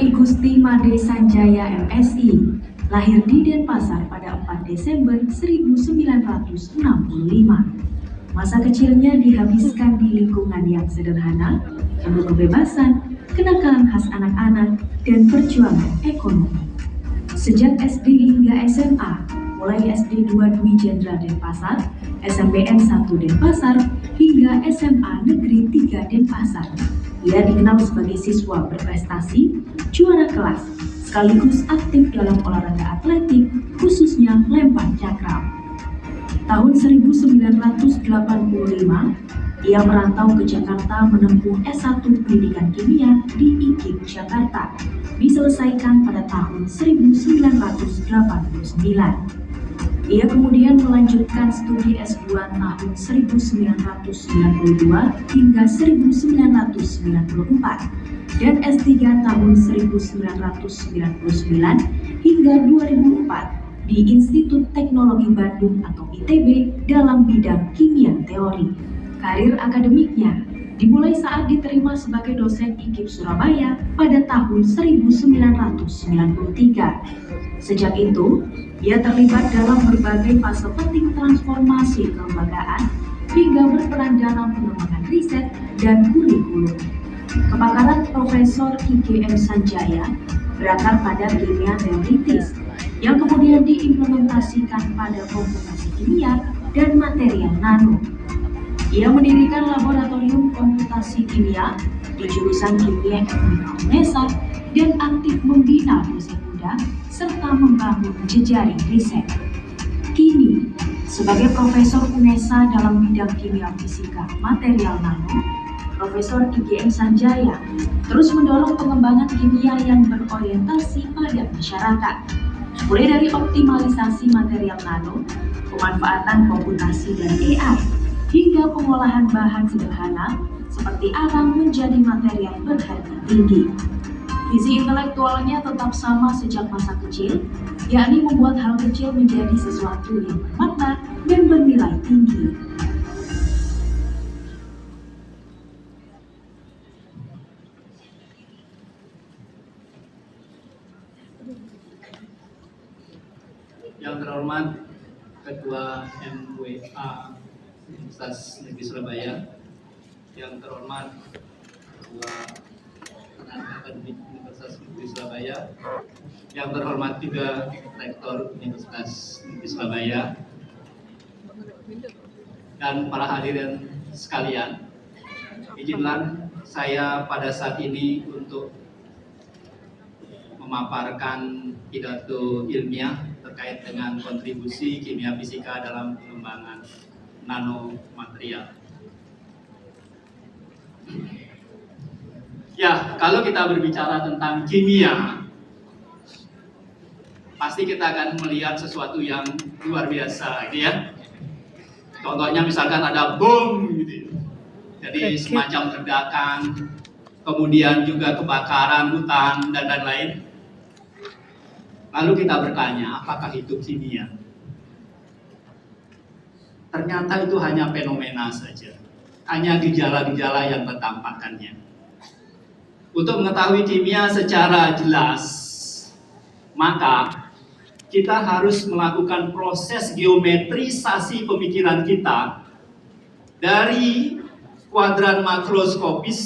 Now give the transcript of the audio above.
I Gusti Made Sanjaya MSI, lahir di Denpasar pada 4 Desember 1965. Masa kecilnya dihabiskan di lingkungan yang sederhana, penuh kebebasan, kenakalan khas anak-anak, dan perjuangan ekonomi. Sejak SD hingga SMA, mulai SD 2 Dwi Jenderal Denpasar, SMPN 1 Denpasar, hingga SMA Negeri 3 Denpasar, ia dikenal sebagai siswa berprestasi, juara kelas, sekaligus aktif dalam olahraga atletik, khususnya lempar cakram. Tahun 1985, ia merantau ke Jakarta menempuh S1 Pendidikan Kimia di IKIP Jakarta, diselesaikan pada tahun 1989. Ia kemudian melanjutkan studi S2 tahun 1992 hingga 1994 dan S3 tahun 1999 hingga 2004 di Institut Teknologi Bandung atau ITB dalam bidang kimia teori. Karir akademiknya dimulai saat diterima sebagai dosen IKIP Surabaya pada tahun 1993. Sejak itu, ia terlibat dalam berbagai fase penting transformasi kelembagaan hingga berperan dalam pengembangan riset dan kurikulum. Kepakaran Profesor IGM Sanjaya berakar pada kimia teoritis yang kemudian diimplementasikan pada komputasi kimia dan material nano. Ia mendirikan laboratorium komputasi kimia di jurusan Kimia FMIPA UNESA dan aktif membina dosen muda serta membangun jejaring riset. Kini, sebagai Profesor UNESA dalam bidang kimia fisika material nano, Profesor IGM Sanjaya terus mendorong pengembangan kimia yang berorientasi pada masyarakat, mulai dari optimalisasi material nano, pemanfaatan komputasi dan AI, hingga pengolahan bahan sederhana seperti arang menjadi material berharga tinggi. Visi intelektualnya tetap sama sejak masa kecil, yakni membuat hal kecil menjadi sesuatu yang bermakna dan bernilai tinggi. Yang terhormat Ketua MWA Universitas Negeri Surabaya, yang terhormat Ketua Tenaga Akademik Universitas Negeri Surabaya, yang terhormat juga Rektor Universitas Negeri Surabaya, dan para hadirin sekalian, izinkan saya pada saat ini untuk memaparkan pidato ilmiah terkait dengan kontribusi kimia fisika dalam pengembangan nanomaterial. Ya, kalau kita berbicara tentang kimia, pasti kita akan melihat sesuatu yang luar biasa, gitu ya. Contohnya misalkan ada bom, gitu. Jadi semacam ledakan, kemudian juga kebakaran hutan dan lain-lain. Lalu kita bertanya, apakah itu kimia? Ternyata itu hanya fenomena saja, hanya gejala-gejala yang tertampakkannya. Untuk mengetahui kimia secara jelas, maka kita harus melakukan proses geometrisasi pemikiran kita dari kuadran makroskopis